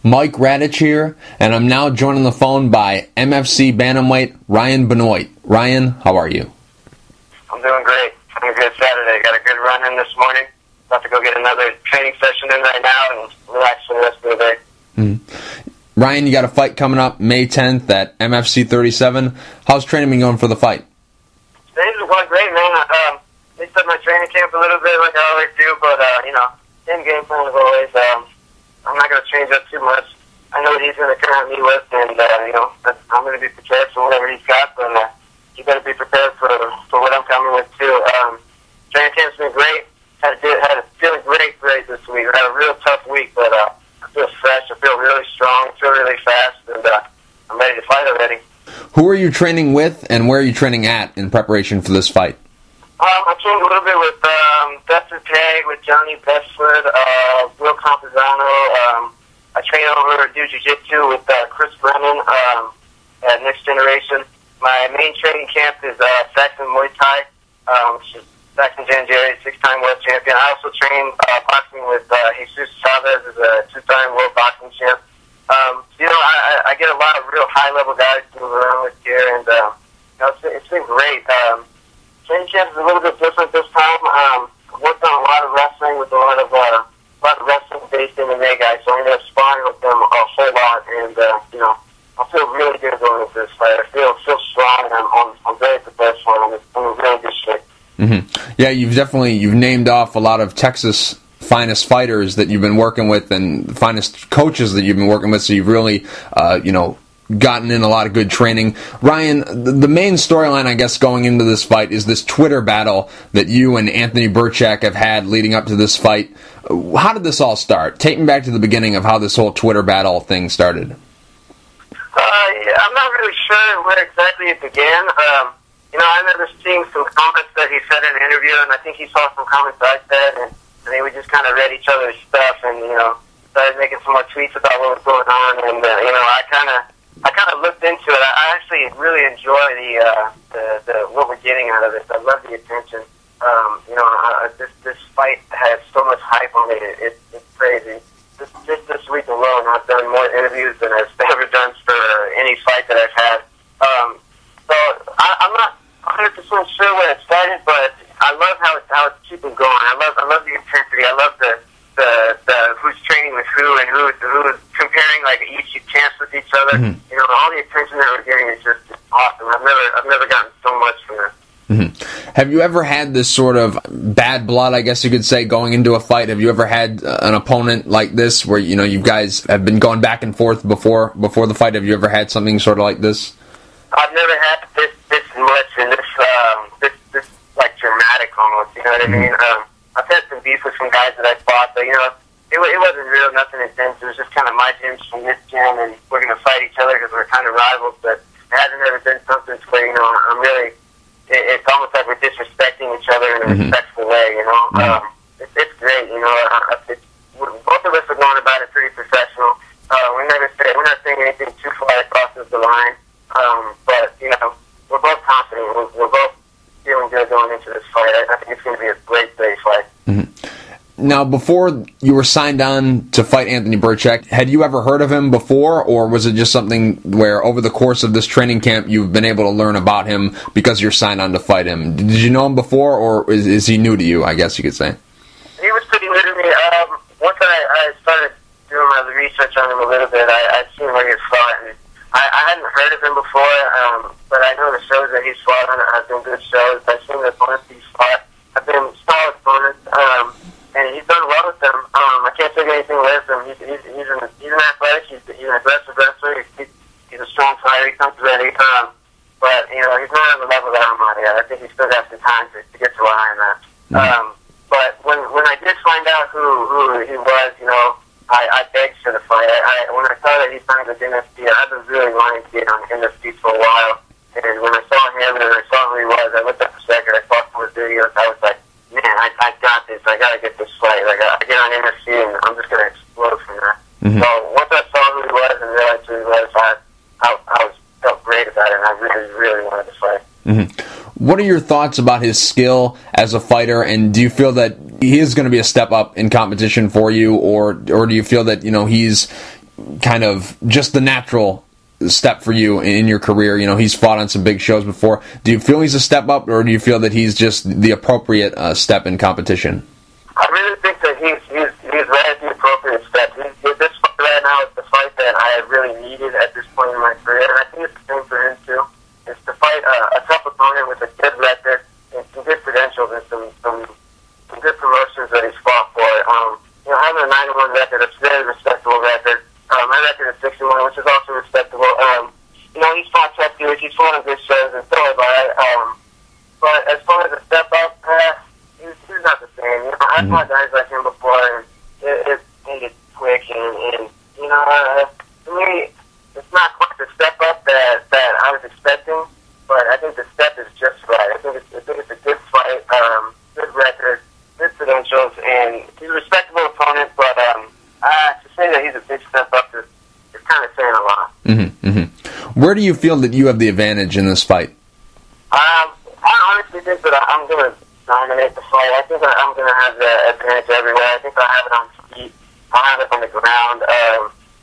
Mike Radich here, and I'm now joined on the phone by MFC Bantamweight Ryan Benoit. Ryan, how are you? I'm doing great. Having a good Saturday. Got a good run in this morning. About to go get another training session in right now and relax for the rest of the day. Ryan, you got a fight coming up May 10th at MFC 37. How's training been going for the fight? Things are going great, man. They set my training camp a little bit like I always do, but, same game plan as always. I'm not going to change up too much. I know what he's going to come at me with, and, I'm going to be prepared for whatever he's got, but you got to be prepared for what I'm coming with, too. Training camp's been great. Feeling great this week. I had a real tough week, but I feel fresh. I feel really strong. I feel really fast, and I'm ready to fight already. Who are you training with, and where are you training at in preparation for this fight? I trained a little bit with Dustin Peg, with Johnny Bestford, Will Campuzano. I train over do jiu-jitsu with Chris Brennan at Next Generation. My main training camp is Saxon Muay Thai, which is Saxon Janjeri, 6-time world champion. I also train boxing with Jesus Chavez, who's a 2-time world boxing champ. I get a lot of real high-level guys to move around with here, and it's been great. Training camp is a little bit different this time. Worked on a lot of wrestling with a lot of wrestling-based MMA guys, so I'm going to sparring with them a whole lot, and I feel really good going into this fight. I feel strong, and I'm very prepared for it. I'm in really good shape. Yeah, you've named off a lot of Texas' finest fighters that you've been working with and finest coaches that you've been working with, so you've really, gotten in a lot of good training. Ryan, the main storyline, I guess, going into this fight is this Twitter battle that you and Anthony Burchak have had leading up to this fight. How did this all start? Take me back to the beginning of how this whole Twitter battle thing started. I'm not really sure where exactly it began. I remember seeing some comments that he said in an interview, and I think he saw some comments I said, and then we just kind of read each other's stuff, and started making some more tweets about what was going on, and I kind of looked into it. I actually really enjoy the what we're getting out of this. I love the attention. This fight has so much hype on it. It's crazy. Just this week alone, I've done more interviews than I've ever done for any fight that I've had. So I'm not 100% sure where it started, but I love how it's keeping going. I love the intensity. I love the who's training with who and who's comparing like each camps with each other. All the attention that we're getting is just awesome. I've never gotten so much from it. Have you ever had this sort of bad blood, I guess you could say, going into a fight? Have you ever had an opponent like this where you guys have been going back and forth before the fight? Have you ever had something sort of like this? I've never had this much and this like dramatic almost. You know what I mean? I've had some beef with some guys that I fought, but it wasn't real, nothing intense. It was just kind of my gym from this gym, and we're gonna fight each other because we're kind of rivals. But it hasn't ever been something where I'm really. It's almost like we're disrespecting each other in a respectful way. It's great. Both of us are going about it pretty professional. We're not saying anything too far across the line. But we're both confident. We're both feeling good going into this fight. I think it's going to be a great fight. Now, before you were signed on to fight Anthony Burchak, had you ever heard of him before, or was it just something where over the course of this training camp you've been able to learn about him because you're signed on to fight him? Did you know him before, or is he new to you, I guess you could say? He was pretty new to me. Once I started doing my research on him a little bit, I'd seen where he fought, and I hadn't heard of him before, but I know the shows that he's fought on have been good shows. I've seen the opponents he's fought have been solid opponents. And he's done well with them. I can't take anything away from him. He's an athletic. He's an aggressive wrestler. He's a strong fighter. He comes ready. But he's not on the level that I'm on yet. I think he still got some time to get to where I'm at. But when I did find out who he was, I begged for the fight. When I saw that he signed with MFC, I've been really wanting to get on MFC for a while. And when I saw him and I saw who he was, I looked up a second. I saw some of his videos. I was like, man, I got this. I got to get this fight. I get on MFC, and I'm just going to explode from that. So once I saw who he was and realized who he was, I felt great about it, and I really, really wanted to fight. What are your thoughts about his skill as a fighter, and do you feel that he is going to be a step up in competition for you, or do you feel that he's kind of just the natural step for you in your career? You know, he's fought on some big shows before. Do you feel he's a step up, or do you feel that he's just the appropriate step in competition? I really think that he's right at the appropriate step. This fight right now is the fight that I really needed at this point in my career, and I think it's the same for him too. It's to fight a tough opponent with a good record and some good credentials and some good promotions that he's fought for. You know, having a 9-1 record, it's a very respectable record. My record is 6-1, which is also respectable. You know, he's fought tough dudes, he's fought on good shows, and so have I. But as far as a step up, he's not the same. You know, I've fought guys like him before, and it ended quick, and you know, to me, it's not quite the step up that I was expecting, but I think the step is just right. I think it's a good fight, good record, good credentials, and he's a respectable opponent, but to say that he's a big step up is kind of saying a lot. Where do you feel that you have the advantage in this fight? I honestly think that I'm going to dominate the fight. I think that I'm going to have the advantage everywhere. I think I'll have it on feet. I'll have it on the ground.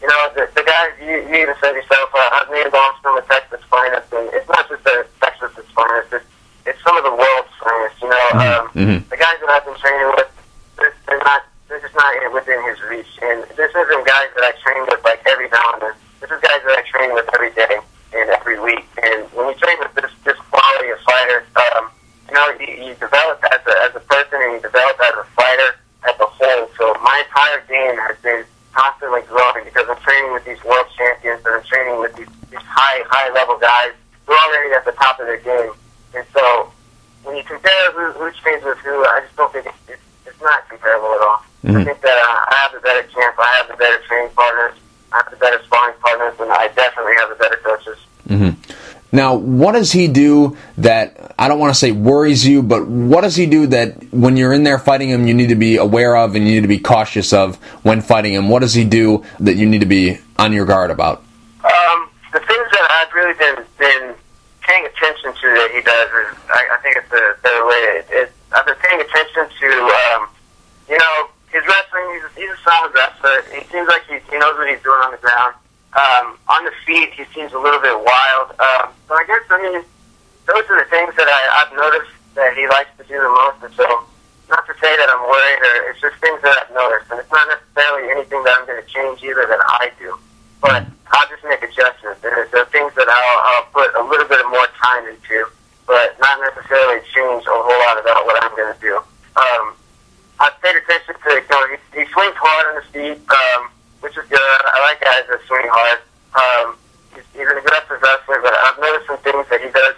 You know, the guys, you even said yourself, I've named off some of Texas finest, and it's not just the Texas finest, it's some of the world's finest, you know. The guys that I've been training with, they're just not within his reach, and this isn't guys that I train with like every now and then. This is guys that I train with every day and every week, and when you train with this quality of fighter, you know, you develop as a person, and you develop as a fighter as a whole. So my entire game has been constantly growing because I'm training with these world champions, and I'm training with these high level guys who are already at the top of their game. And so when you compare who trains with who, I just don't think it's not comparable at all. I think that I have the better camp, I have the better training partners, I have the better sparring partners, and I definitely have the better coaches. Now, what does he do that, I don't want to say worries you, but what does he do that when you're in there fighting him, you need to be aware of and you need to be cautious of when fighting him? What does he do that you need to be on your guard about? The things that I've really been paying attention to that he does is, I think it's the better way. I've been paying attention to, you know, his wrestling. He's a solid wrestler. He seems like he knows what he's doing on the ground. On the feet, he seems a little bit wild. So I guess, I mean, those are the things that I've noticed that he likes to do the most. And so, not to say that I'm worried, or it's just things that I've noticed. And it's not necessarily anything that I'm going to change either that I do. But I'll just make adjustments. There are things that I'll put a little bit of more time into, but not necessarily change a whole lot about what I'm going to do. I've paid attention to, you know, he swings hard on his feet, which is good. I like guys that swing hard. He's an aggressive wrestler, but I've noticed some things that he does.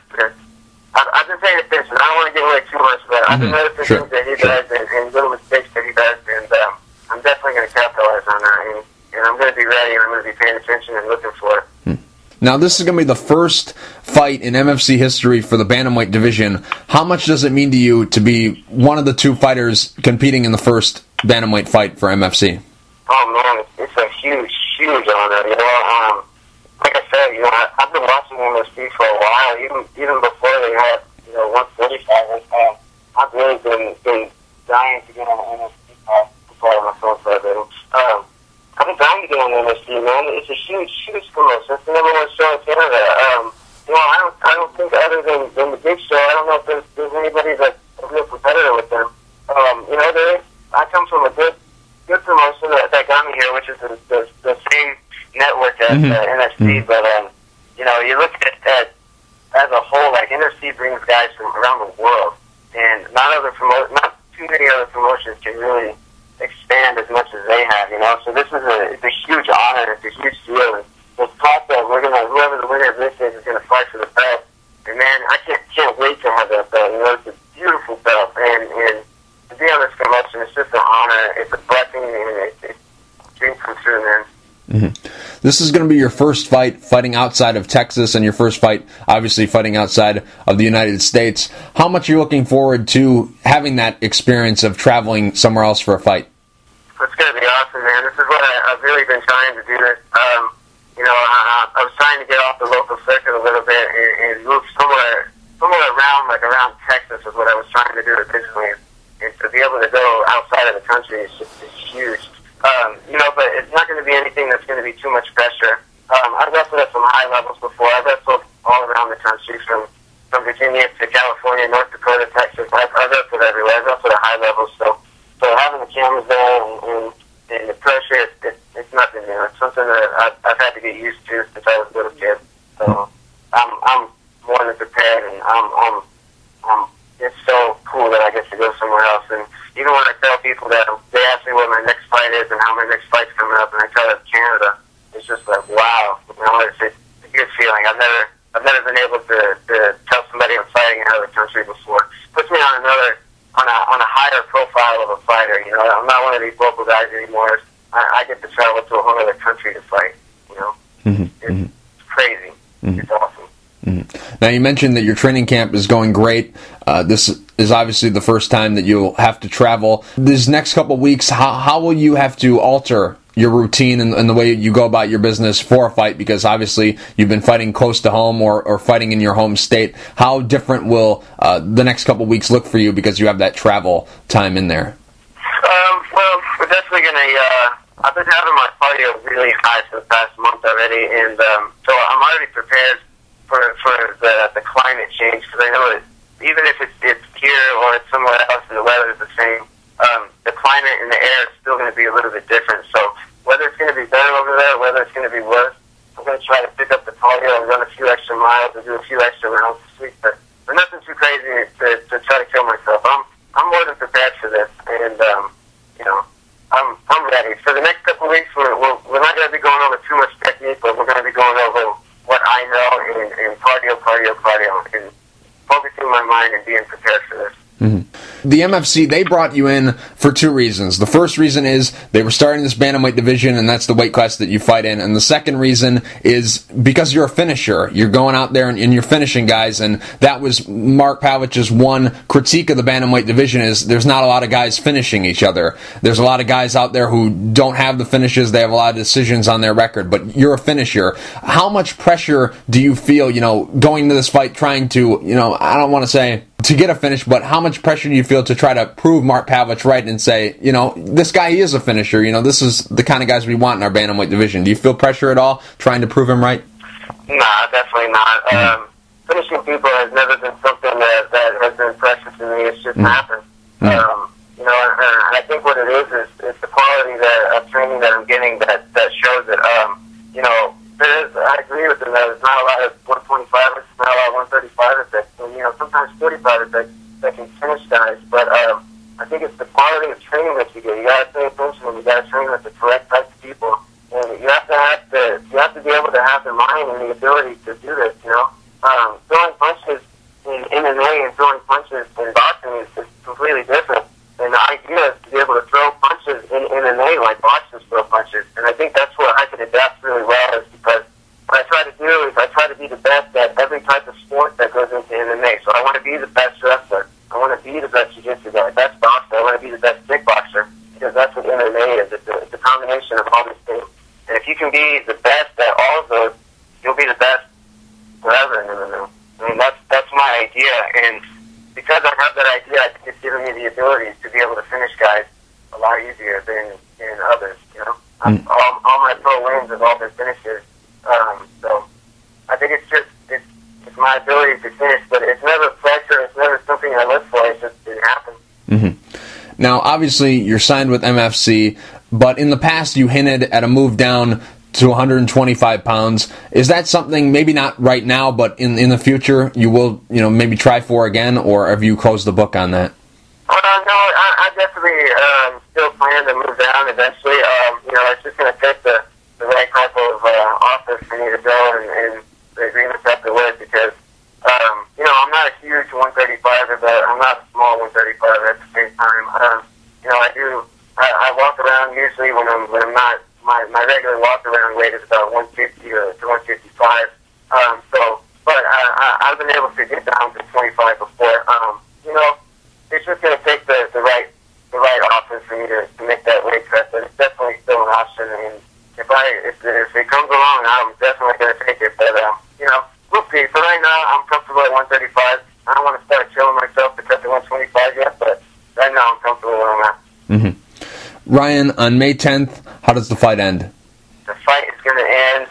I've been paying attention. I don't want to give away too much, but I've been noticing things that he does and little mistakes that he does, and I'm definitely going to capitalize on that. And I'm going to be ready, and I'm going to be paying attention and looking for it. Now, this is going to be the first fight in MFC history for the bantamweight division. How much does it mean to you to be one of the two fighters competing in the first bantamweight fight for MFC? Oh, man, it's a huge honor. You know, like I said, you know, I've been watching MFC for a while, even before they had, you know, 145. I've really been dying to get on the MFC card before my phone started. I've been dying to get on the MFC, man. It's a huge promotion. It's the #1 show in Canada. You know, I don't think other than the big show, I don't know if there's anybody that's a real competitor with them. You know, I come from a good promotion that got me here, which is the same network as NFC. But you know, you look at as a whole, like NFC brings guys from around the world, and not too many other promotions can really expand as much as they have, you know. So this is it's a huge honor, it's a huge deal. And the talk that whoever the winner of this is going to fight for the belt. And man, I can't wait to have that belt. You know, it's a beautiful belt, and to be on this promotion, it's just an honor. It's a blessing, and it's a dream come true, man. This is going to be your first fight fighting outside of Texas, and your first fight, obviously, fighting outside of the United States. How much are you looking forward to having that experience of traveling somewhere else for a fight? It's going to be awesome, man. This is what I've really been trying to do. This, you know, I was trying to get off the local circuit a little bit and move somewhere around Texas is what I was trying to do originally. And to be able to go outside of the country is huge. But it's not going to be anything that's going to be too much pressure. I've wrestled at some high levels before. I've wrestled all around the country, from Virginia to California, North Dakota, Texas. I've wrestled everywhere. I've wrestled at high levels. So having the cameras there and the pressure, it's nothing new. It's something that I've had to get used to since I was a little kid. So I'm more than prepared, and it's so cool that I get to go somewhere else. And even when I tell people that, they ask me what my next fight is and how my next fight's coming up, and I tell them Canada, it's just like, wow. It's a good feeling. I've never been able to tell somebody I'm fighting in another country before. It puts me on a higher profile of a fighter. I'm not one of these local guys anymore. I get to travel to a whole other country to fight. It's crazy. It's awesome. Now, you mentioned that your training camp is going great. This is obviously the first time that you'll have to travel. These next couple weeks, how will you have to alter your routine and the way you go about your business for a fight? Because obviously you've been fighting close to home or fighting in your home state. How different will the next couple weeks look for you because you have that travel time in there? Well, we're definitely going to... I've been having my cardio really high for the past month already, and so I'm already prepared for the climate change, because I know that even if it's here or it's somewhere else and the weather is the same, the climate and the air is still going to be a little bit different. So whether it's going to be better over there, whether it's going to be worse, I'm going to try to pick up the cardio and run a few extra miles and do a few extra rounds this week, but nothing too crazy to try to kill myself. I'm more than prepared for this, and I'm ready. For the next couple of weeks, we're not going to be going over too much technique, but we're going to be going over what I know in cardio, and focusing my mind and being prepared for this. The MFC, they brought you in for two reasons. The first reason is they were starting this bantamweight division, and that's the weight class that you fight in. And the second reason is because you're a finisher. You're going out there and you're finishing guys, and that was Mark Pavich's one critique of the bantamweight division is there's not a lot of guys finishing each other. There's a lot of guys out there who don't have the finishes. They have a lot of decisions on their record, but you're a finisher. How much pressure do you feel, going into this fight trying to, I don't want to say to get a finish, but how much pressure do you feel to try to prove Mark Pavich right and say, this guy, he is a finisher, this is the kind of guys we want in our bantamweight division? Do you feel pressure at all trying to prove him right? Nah, definitely not. Finishing people has never been something that has been precious to me. It's just happened. And I think what it is the quality of training that I'm getting that shows that, I agree with them that there's not a lot of 125ers, not a lot of 135ers that, sometimes 45ers that can finish guys, but I think it's the quality of training that you get. You got to pay attention, and you got to train with the correct type of people, and you have to be able to have the mind and the ability to do this. Throwing punches in MMA and throwing punches in boxing is completely different. And the idea is to be able to throw punches in MMA like boxers throw punches, and I think that's what I can adapt really well. Is because what I try to do is I try to be the best at every type of sport that goes into MMA. So I want to be the best wrestler. I want to be the best jiu-jitsu guy, best boxer. I want to be the best kickboxer, because that's what MMA is. It's a combination of all these things. And if you can be the best at all of those, you'll be the best forever in MMA. I mean, that's my idea. And because I have that idea, I think it's given me the ability to be able to finish guys a lot easier than others. All my pro wins have all been finishes. So I think it's my ability to finish, but it's never pressure. It's never something I look for. It just didn't happen. Now, obviously, you're signed with MFC, but in the past you hinted at a move down to 125 pounds. Is that something, maybe not right now, but in the future, you will maybe try for again, or have you closed the book on that? No, I definitely still plan to move down eventually. It's just going to take the right type of offer for me to go and the agreements have to work, because I'm not a huge 135er, but I'm not a small 135er at the same time. I walk around usually when I'm not. My regular walk around weight is about 150 to 155. But I've been able to get down to 25 before. It's just going to take the right offer for me to make that weight cut, but it's definitely still an option. And if it comes along, I'm definitely going to take it. But we'll see. For right now, I'm comfortable at 135. I don't want to start killing myself to cut to 125 yet, but right now I'm comfortable where I'm at. Ryan, on May 10th, how does the fight end? The fight is going to end,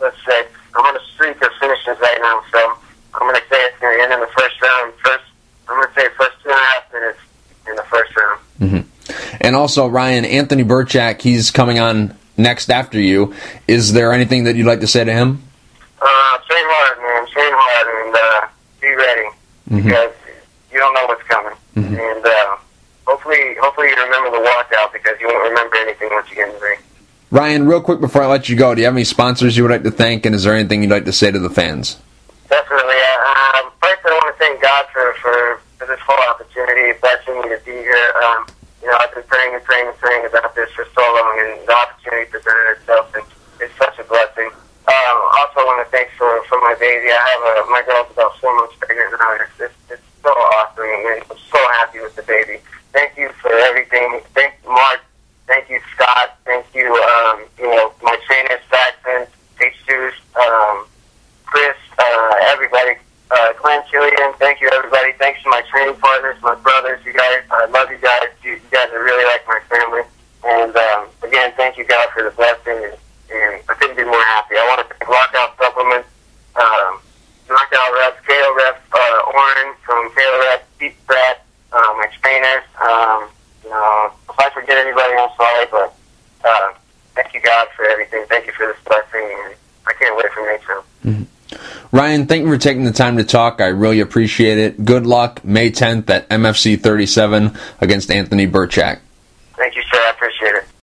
let's say, I'm on a streak of finishes right now, so I'm going to say it's going to end in the first round. I'm going to say first 2.5 minutes in the first round. Mm-hmm. And also, Ryan, Anthony Burchak, he's coming on next after you. Is there anything that you'd like to say to him? Train hard, man. Train hard and be ready, because you don't know what's coming. And hopefully you remember the walkout, because you won't remember anything once you get in the ring. Ryan, real quick before I let you go, do you have any sponsors you would like to thank, and is there anything you'd like to say to the fans? Definitely. First, I want to thank God for this whole opportunity, blessing me to be here. I've been praying about this for so long, and the opportunity presented itself. It's such a blessing. Also, I want to thank for my baby. I have my girl's about 4 months pregnant now. It's so awesome, and I'm so happy with the baby. Thank you for everything. Thank you, Mark. Thank you, Scott. Thank you, my trainers, Saxon, H2s, Chris, everybody. Glenn Killian, thank you, everybody. Thanks to my training partners, my brothers, you guys. I love you guys. You guys are really like my family. And again, thank you, God, for the blessing. And I couldn't be more happy. I want to thank Lockout Supplements, Knockout Reps, KO Reps, Oren from KO Reps, Pete Pratt, my trainers. If I forget anybody, I'm sorry, but thank you, God, for everything. Thank you for this blessing, and I can't wait for May 10th. Ryan, thank you for taking the time to talk. I really appreciate it. Good luck May 10th at MFC 37 against Anthony Burchak.